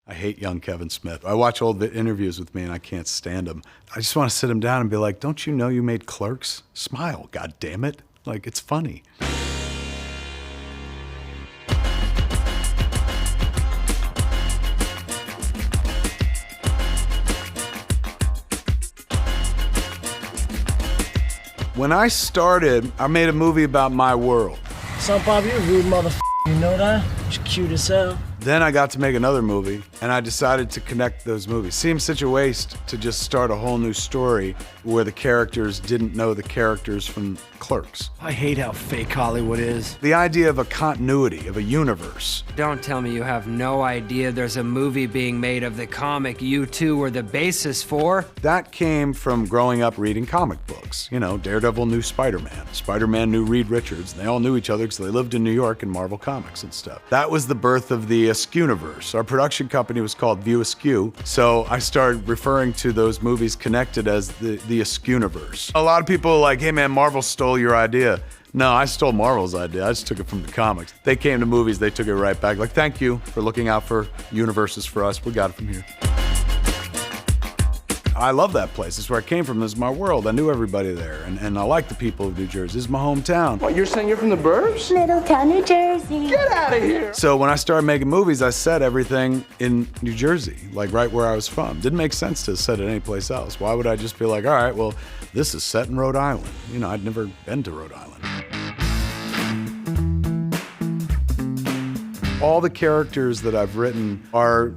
I hate young Kevin Smith. I watch old interviews with me and I can't stand him. I just want to sit him down and be like, don't you know you made Clerks? Smile, God damn it. Like, it's funny. When I started, I made a movie about my world. Son, Bob, you're a rude motherfucker. You know that? You're cute as hell. Then I got to make another movie, and I decided to connect those movies. Seems such a waste to just start a whole new story where the characters didn't know the characters from Clerks. I hate how fake Hollywood is. The idea of a continuity, of a universe. Don't tell me you have no idea there's a movie being made of the comic you two were the basis for. That came from growing up reading comic books. You know, Daredevil knew Spider-Man. Spider-Man knew Reed Richards. They all knew each other because they lived in New York and Marvel Comics and stuff. That was the birth of the Askewniverse. Our production company was called View Askew, so I started referring to those movies connected as the Askewniverse. A lot of people are like, hey man, Marvel stole your idea. No, I stole Marvel's idea. I just took it from the comics. They came to movies, they took it right back. Like, thank you for looking out for universes for us. We got it from here. I love that place. It's where I came from. This is my world. I knew everybody there, and I like the people of New Jersey. This is my hometown. What, you're saying you're from the burbs? Middletown, New Jersey. Get out of here! So when I started making movies, I set everything in New Jersey, like right where I was from. Didn't make sense to set it anyplace else. Why would I just be like, all right, well, this is set in Rhode Island. You know, I'd never been to Rhode Island. All the characters that I've written are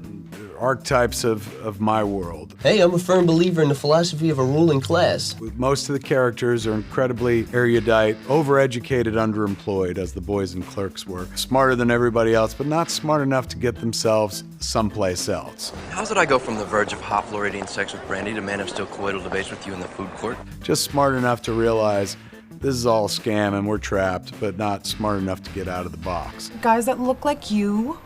archetypes of my world. Hey, I'm a firm believer in the philosophy of a ruling class. Most of the characters are incredibly erudite, overeducated, underemployed, as the boys in Clerks were. Smarter than everybody else, but not smart enough to get themselves someplace else. How did I go from the verge of hot fluoridating sex with Brandy to man of still coital debates with you in the food court? Just smart enough to realize this is all a scam and we're trapped, but not smart enough to get out of the box. Guys that look like you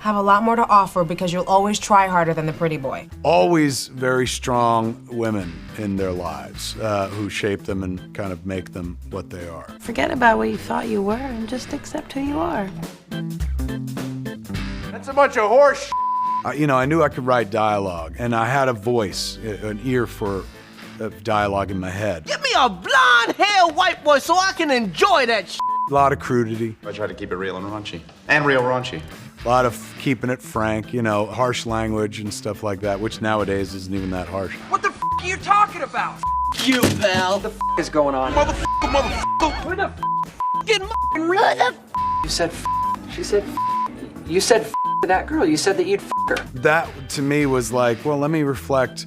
have a lot more to offer because you'll always try harder than the pretty boy. Always very strong women in their lives who shape them and kind of make them what they are. Forget about what you thought you were and just accept who you are. That's a bunch of horse You know, I knew I could write dialogue, and I had a voice, an ear for dialogue in my head. Give me a blonde-haired white boy so I can enjoy that shit. A lot of crudity. I try to keep it real and raunchy. And real raunchy. A lot of keeping it frank, you know, harsh language and stuff like that, which nowadays isn't even that harsh. What the f are you talking about? You, pal. What the f is going on? motherfucker. Where the f Getting You said f. She said f. You said f to that girl. You said that you'd f her. That, to me, was like, well, let me reflect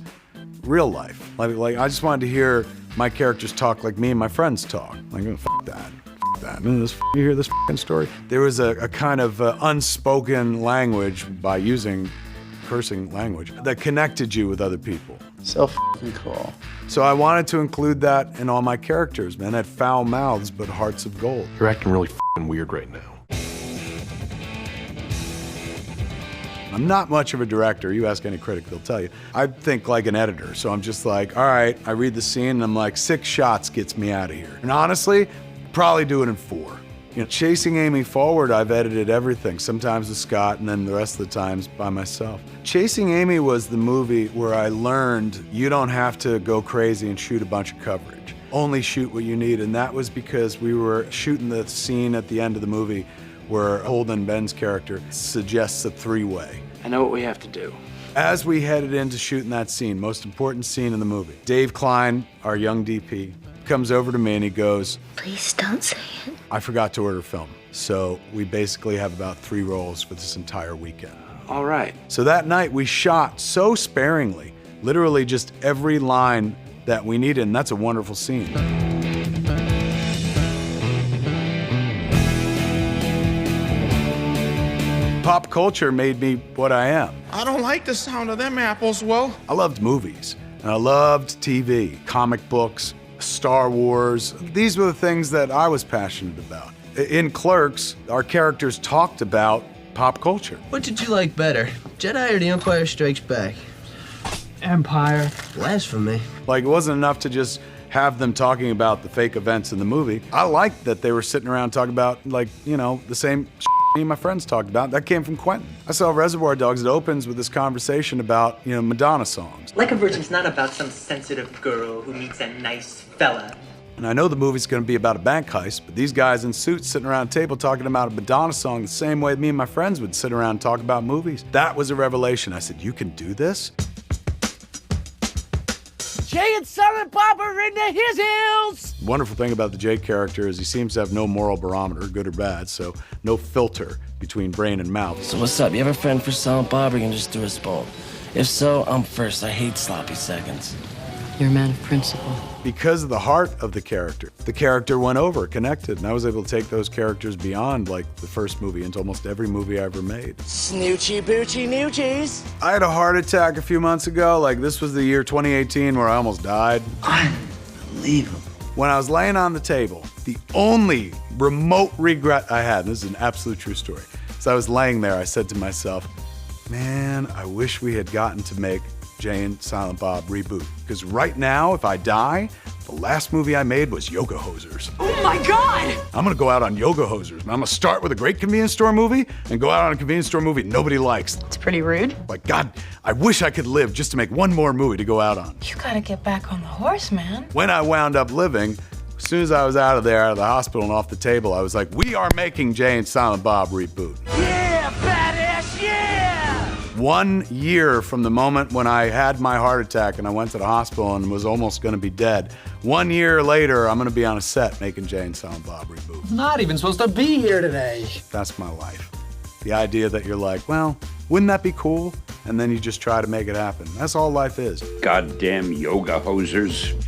real life. Like I just wanted to hear my characters talk like me and my friends talk. Like, oh, f that. That. You hear this f***ing story? There was a kind of unspoken language by using cursing language that connected you with other people. So f***ing cool. So I wanted to include that in all my characters, man. Had foul mouths, but hearts of gold. You're acting really f***ing weird right now. I'm not much of a director. You ask any critic, they'll tell you. I think like an editor, so I'm just like, all right, I read the scene and I'm like, 6 shots gets me out of here. And honestly, probably do it in 4. You know, Chasing Amy Forward, I've edited everything, sometimes with Scott and then the rest of the times by myself. Chasing Amy was the movie where I learned you don't have to go crazy and shoot a bunch of coverage. Only shoot what you need, and that was because we were shooting the scene at the end of the movie where Holden, Ben's character, suggests a 3-way. I know what we have to do. As we headed into shooting that scene, most important scene in the movie, Dave Klein, our young DP, comes over to me and he goes, Please don't say it. I forgot to order film. So we basically have about 3 rolls for this entire weekend. All right. So that night we shot so sparingly, literally just every line that we needed, and that's a wonderful scene. Pop culture made me what I am. I don't like the sound of them apples, Will. I loved movies, and I loved TV, comic books, Star Wars. These were the things that I was passionate about. In Clerks, our characters talked about pop culture. What did you like better, Jedi or The Empire Strikes Back? Empire. Blasphemy. Like, it wasn't enough to just have them talking about the fake events in the movie. I liked that they were sitting around talking about, like, you know, the same me and my friends talked about. That came from Quentin. I saw Reservoir Dogs. It opens with this conversation about, Madonna songs. Like a Virgin's not about some sensitive girl who meets a nice fella. And I know the movie's gonna be about a bank heist, but these guys in suits sitting around a table talking about a Madonna song the same way me and my friends would sit around and talk about movies. That was a revelation. I said, you can do this? Jay and Silent Bob are in the his hills! The wonderful thing about the Jay character is he seems to have no moral barometer, good or bad, so no filter between brain and mouth. So what's up? You have a friend for Silent Bob or you can just do us both? If so, I'm first. I hate sloppy seconds. You're a man of principle. Because of the heart of the character went over, connected, and I was able to take those characters beyond, like, the first movie into almost every movie I ever made. Snoochie boochie noochies. I had a heart attack a few months ago, like this was the year 2018 where I almost died. Unbelievable. When I was laying on the table, the only remote regret I had, and this is an absolute true story, so I was laying there, I said to myself, man, I wish we had gotten to make Jay and Silent Bob reboot. Because right now, if I die, the last movie I made was Yoga Hosers. Oh my God! I'm gonna go out on Yoga Hosers, and I'm gonna start with a great convenience store movie and go out on a convenience store movie nobody likes. It's pretty rude. Like, God, I wish I could live just to make one more movie to go out on. You gotta get back on the horse, man. When I wound up living, as soon as I was out of there, out of the hospital and off the table, I was like, we are making Jay and Silent Bob reboot. Yeah, badass, yeah! 1 year from the moment when I had my heart attack and I went to the hospital and was almost gonna be dead. 1 year later, I'm gonna be on a set making Jay and Silent Bob reboot. Not even supposed to be here today. That's my life. The idea that you're like, well, wouldn't that be cool? And then you just try to make it happen. That's all life is. Goddamn yoga hosers.